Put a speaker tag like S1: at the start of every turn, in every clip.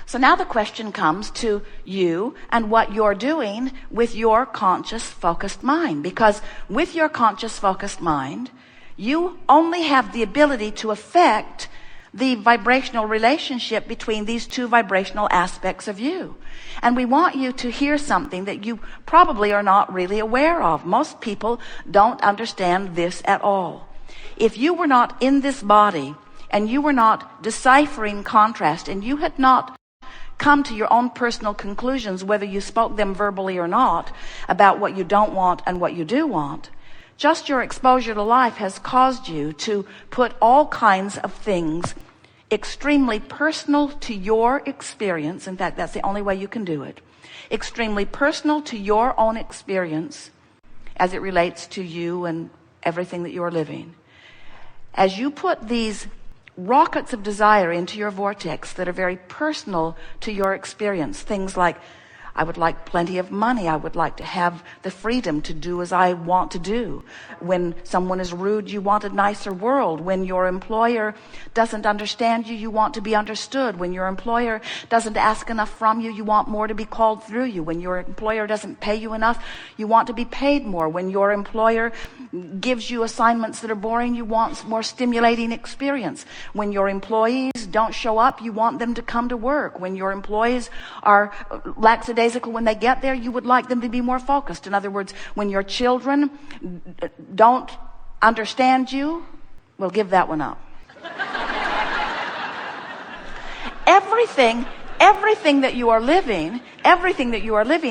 S1: So now the question comes to you and what you're doing with your conscious focused mind. Because with your conscious focused mind, you only have the ability to affect the vibrational relationship between these two vibrational aspects of you. And we want you to hear something that you probably are not really aware of. Most people don't understand this at all. If you were not in this body and you were not deciphering contrast and you had not come to your own personal conclusions, whether you spoke them verbally or not, about what you don't want and what you do want, just your exposure to life has caused you to put all kinds of things extremely personal to your experience. In fact, that's the only way you can do it. Extremely personal to your own experience as it relates to you and everything that you are living. As you put these rockets of desire into your vortex that are very personal to your experience, things like, I would like plenty of money. I would like to have the freedom to do as I want to do. When someone is rude, you want a nicer world. When your employer doesn't understand you, you want to be understood. When your employer doesn't ask enough from you, you want more to be called through you. When your employer doesn't pay you enough, you want to be paid more. When your employer gives you assignments that are boring, you want more stimulating experience. When your employees don't show up, you want them to come to work. When your employees are lackadaisical when they get there, you would like them to be more focused. In other words, when your children don't understand you, well, give that one up. Everything that you are living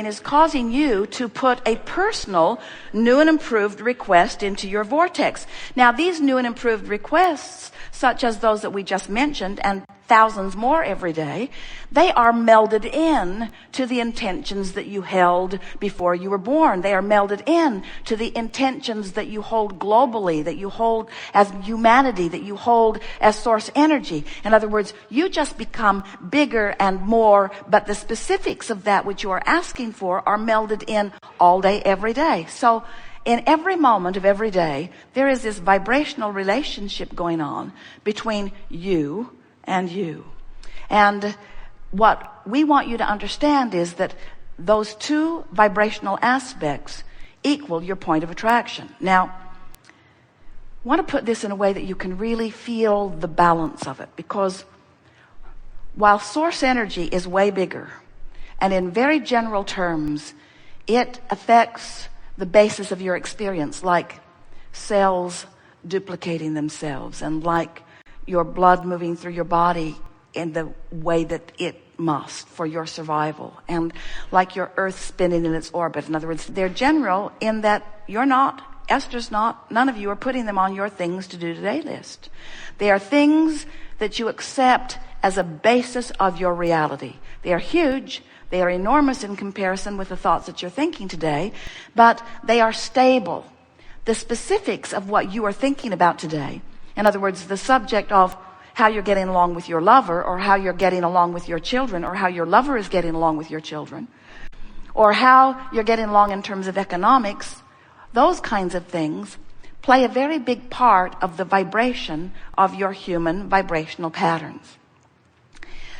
S1: is causing you to put a personal, new and improved request into your vortex. Now, these new and improved requests, such as those that we just mentioned, and thousands more every day, they are melded in to the intentions that you held before you were born. They are melded in to the intentions that you hold globally, that you hold as humanity, that you hold as source energy. In other words, you just become bigger and more, but the specifics of that which you are asking for are melded in all day, every day. So in every moment of every day, there is this vibrational relationship going on between you and you. And what we want you to understand is that those two vibrational aspects equal your point of attraction. Now, I want to put this in a way that you can really feel the balance of it, because while source energy is way bigger, and in very general terms, it affects the basis of your experience, like cells duplicating themselves, and like your blood moving through your body in the way that it must for your survival, and like your earth spinning in its orbit. In other words, they're general in that you're not, Esther's not, none of you are putting them on your things to do today list. They are things that you accept as a basis of your reality. They are huge. They are enormous in comparison with the thoughts that you're thinking today, but they are stable. The specifics of what you are thinking about today, in other words, the subject of how you're getting along with your lover, or how you're getting along with your children, or how your lover is getting along with your children, or how you're getting along in terms of economics, those kinds of things play a very big part of the vibration of your human vibrational patterns.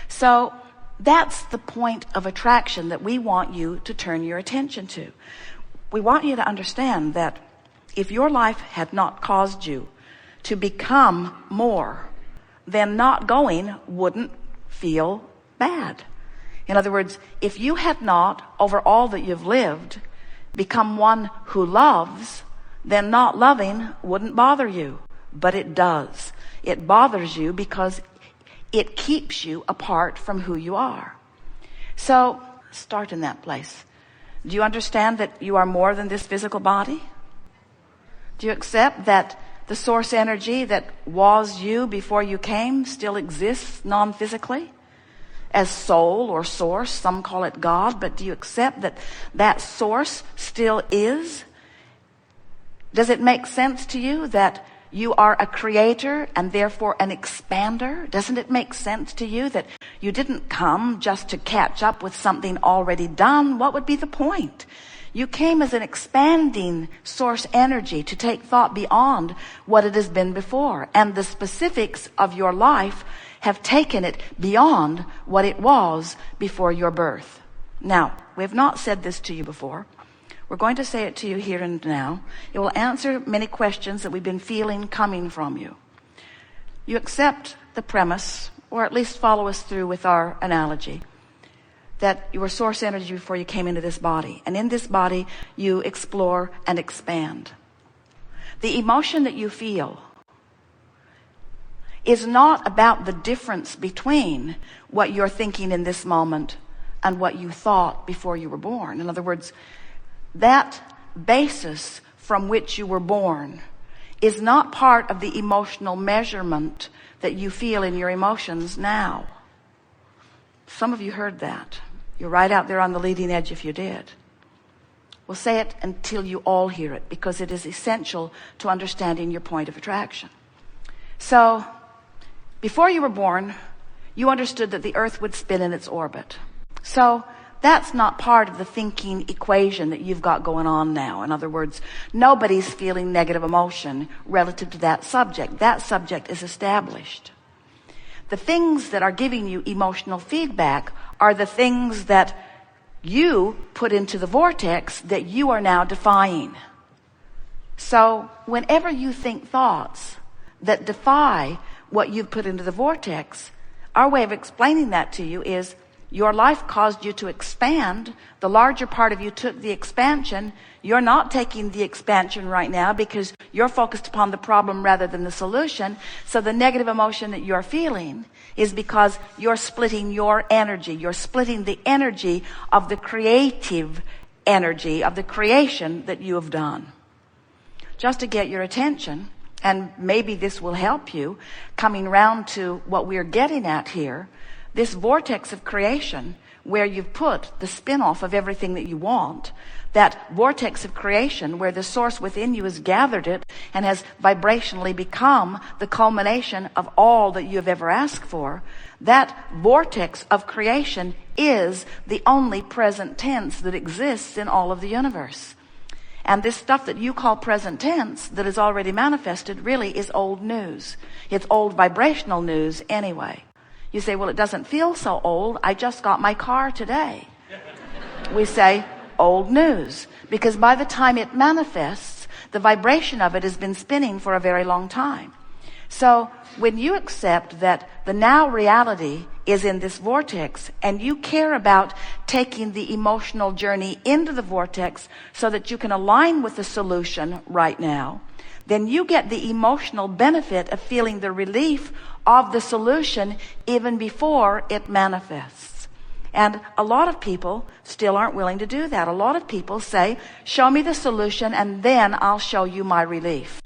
S1: So that's the point of attraction that we want you to turn your attention to. We want you to understand that if your life had not caused you to become more, then not going wouldn't feel bad. In other words, if you had not, over all that you've lived, become one who loves, then not loving wouldn't bother you. But it does. It bothers you because it keeps you apart from who you are. So start in that place. Do you understand that you are more than this physical body? Do you accept that the source energy that was you before you came still exists non-physically as soul or source? Some call it God, but do you accept that that source still is? Does it make sense to you that you are a creator and therefore an expander? Doesn't it make sense to you that you didn't come just to catch up with something already done? What would be the point? You came as an expanding source energy to take thought beyond what it has been before. And the specifics of your life have taken it beyond what it was before your birth. Now, we have not said this to you before. We're going to say it to you here and now. It will answer many questions that we've been feeling coming from you. You accept the premise, or at least follow us through with our analogy, that you were source energy before you came into this body. And in this body, you explore and expand. The emotion that you feel is not about the difference between what you're thinking in this moment and what you thought before you were born. In other words, that basis from which you were born is not part of the emotional measurement that you feel in your emotions now. Some of you heard that. You're right out there on the leading edge if you did. We'll say it until you all hear it, because it is essential to understanding your point of attraction. So, before you were born, you understood that the earth would spin in its orbit. So, that's not part of the thinking equation that you've got going on now. In other words, nobody's feeling negative emotion relative to that subject. That subject is established. The things that are giving you emotional feedback are the things that you put into the vortex that you are now defying. So whenever you think thoughts that defy what you've put into the vortex, our way of explaining that to you is your life caused you to expand. The larger part of you took the expansion. You're not taking the expansion right now because you're focused upon the problem rather than the solution. So the negative emotion that you're feeling is because you're splitting your energy. You're splitting the energy of the creative energy of the creation that you have done. Just to get your attention, and maybe this will help you coming round to what we're getting at here, this vortex of creation where you've put the spin-off of everything that you want, that vortex of creation where the source within you has gathered it and has vibrationally become the culmination of all that you have ever asked for, that vortex of creation is the only present tense that exists in all of the universe. And this stuff that you call present tense that is already manifested really is old news. It's old vibrational news anyway. You say, well, it doesn't feel so old. I just got my car today. We say, old news. Because by the time it manifests, the vibration of it has been spinning for a very long time. So when you accept that the now reality is in this vortex and you care about taking the emotional journey into the vortex so that you can align with the solution right now, then you get the emotional benefit of feeling the relief of the solution even before it manifests. And a lot of people still aren't willing to do that. A lot of people say, show me the solution and then I'll show you my relief.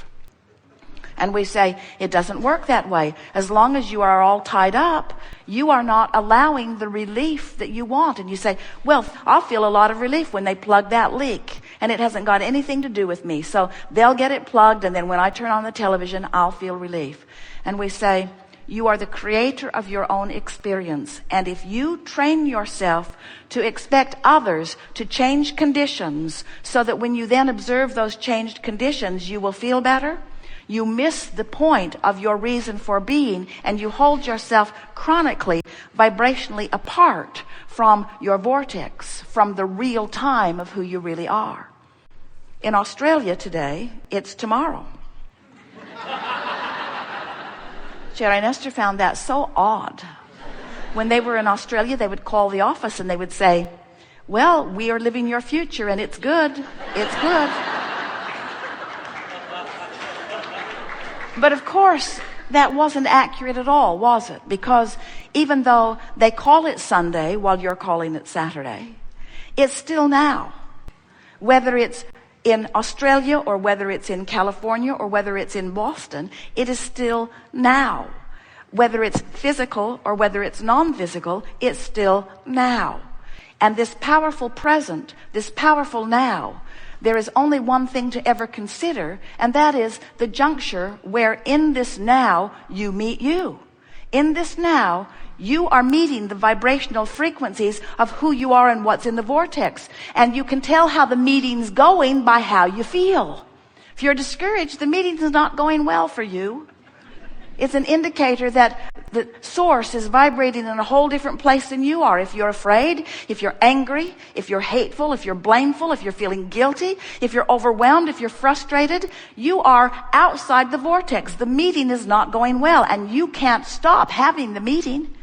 S1: And we say, it doesn't work that way. As long as you are all tied up, you are not allowing the relief that you want. And you say, well, I'll feel a lot of relief when they plug that leak. And it hasn't got anything to do with me. So they'll get it plugged, and then when I turn on the television, I'll feel relief. And we say, you are the creator of your own experience. And if you train yourself to expect others to change conditions so that when you then observe those changed conditions, you will feel better, you miss the point of your reason for being, and you hold yourself chronically, vibrationally apart from your vortex, from the real time of who you really are. In Australia today, it's tomorrow. Jerry and Esther found that so odd. When they were in Australia, they would call the office and they would say, well, we are living your future and it's good. It's good. But of course, that wasn't accurate at all, was it? Because even though they call it Sunday while you're calling it Saturday, it's still now. Whether it's in Australia or whether it's in California or whether it's in Boston, it is still now. Whether it's physical or whether it's non-physical, it's still now. And this powerful present, this powerful now, there is only one thing to ever consider, and that is the juncture where in this now you meet you. In this now, you are meeting the vibrational frequencies of who you are and what's in the vortex. And you can tell how the meeting's going by how you feel. If you're discouraged, the meeting is not going well for you. It's an indicator that the source is vibrating in a whole different place than you are. If you're afraid, if you're angry, if you're hateful, if you're blameful, if you're feeling guilty, if you're overwhelmed, if you're frustrated, you are outside the vortex. The meeting is not going well, and you can't stop having the meeting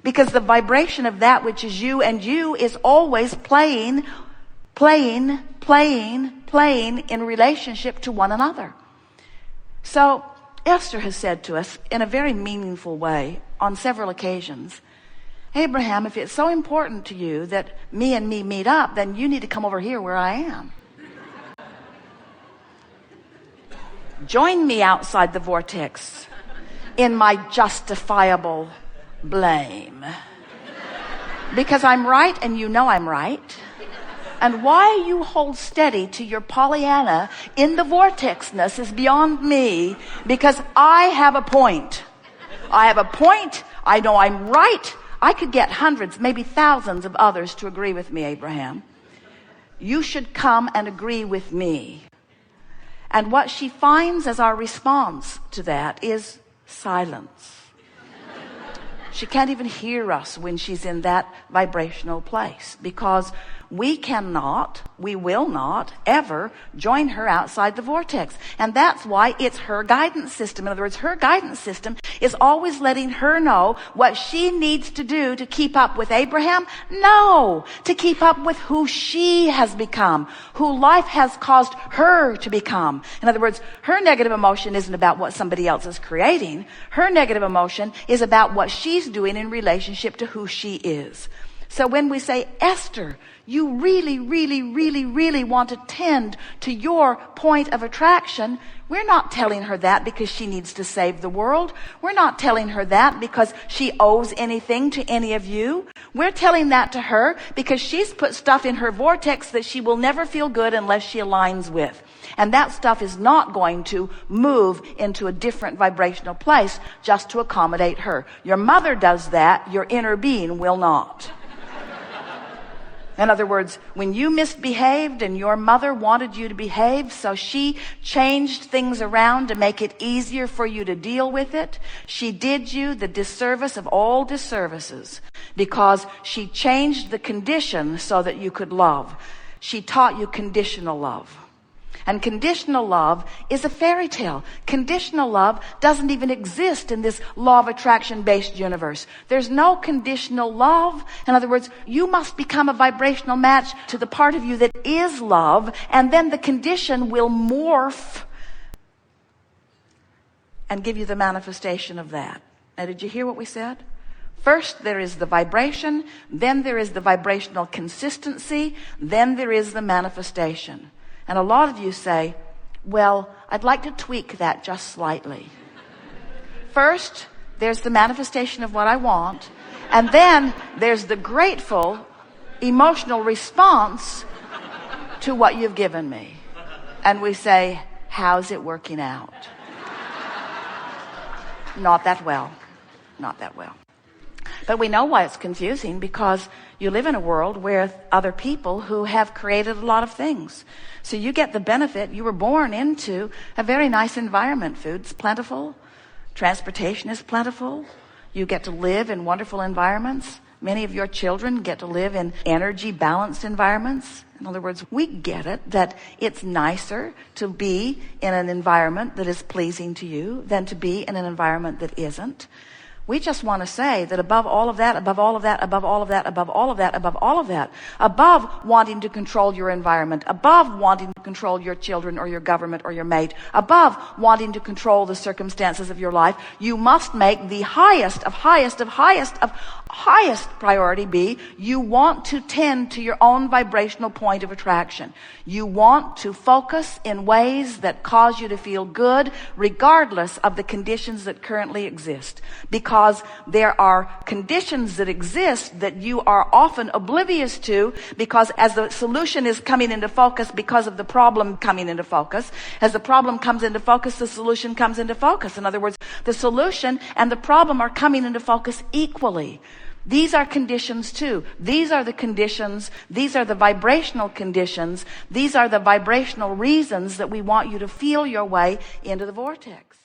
S1: because the vibration of that which is you and you is always playing in relationship to one another. So Esther has said to us in a very meaningful way on several occasions, Abraham, if it's so important to you that me and me meet up, then you need to come over here where I am. Join me outside the vortex in my justifiable blame. Because I'm right and you know I'm right. And why you hold steady to your Pollyanna in the vortexness is beyond me, because I have a point. I have a point. I know I'm right. I could get hundreds, maybe thousands of others to agree with me, Abraham. You should come and agree with me. And what she finds as our response to that is silence. She can't even hear us when she's in that vibrational place, because we will not ever join her outside the vortex. And that's why it's her guidance system. In other words, her guidance system is always letting her know what she needs to do to keep up with Abraham. No, to keep up with who she has become, who life has caused her to become. In other words, her negative emotion isn't about what somebody else is creating. Her negative emotion is about what she's doing in relationship to who she is. So when we say, Esther, you really, really, really, really want to tend to your point of attraction, we're not telling her that because she needs to save the world. We're not telling her that because she owes anything to any of you. We're telling that to her because she's put stuff in her vortex that she will never feel good unless she aligns with. And that stuff is not going to move into a different vibrational place just to accommodate her. Your mother does that, your inner being will not. In other words, when you misbehaved and your mother wanted you to behave, so she changed things around to make it easier for you to deal with it, she did you the disservice of all disservices because she changed the condition so that you could love. She taught you conditional love. And conditional love is a fairy tale. Conditional love doesn't even exist in this law of attraction-based universe. There's no conditional love. In other words, you must become a vibrational match to the part of you that is love, and then the condition will morph and give you the manifestation of that. Now, did you hear what we said? First, there is the vibration, then there is the vibrational consistency, then there is the manifestation. And a lot of you say, well, I'd like to tweak that just slightly. First, there's the manifestation of what I want. And then there's the grateful, emotional response to what you've given me. And we say, how's it working out? Not that well. Not that well. But we know why it's confusing, because you live in a world where other people who have created a lot of things. So you get the benefit. You were born into a very nice environment. Food's plentiful. Transportation is plentiful. You get to live in wonderful environments. Many of your children get to live in energy balanced environments. In other words, we get it that it's nicer to be in an environment that is pleasing to you than to be in an environment that isn't. We just want to say that above all of that, above all of that, above all of that, above all of that, above all of that, above wanting to control your environment, above wanting to control your children or your government or your mate, above wanting to control the circumstances of your life, you must make the highest of highest of highest of highest priority be, you want to tend to your own vibrational point of attraction. You want to focus in ways that cause you to feel good regardless of the conditions that currently exist. Because there are conditions that exist that you are often oblivious to, because as the solution is coming into focus because of the problem coming into focus, as the problem comes into focus, the solution comes into focus. In other words, the solution and the problem are coming into focus equally. These are conditions too. These are the conditions. These are the vibrational conditions. These are the vibrational reasons that we want you to feel your way into the vortex.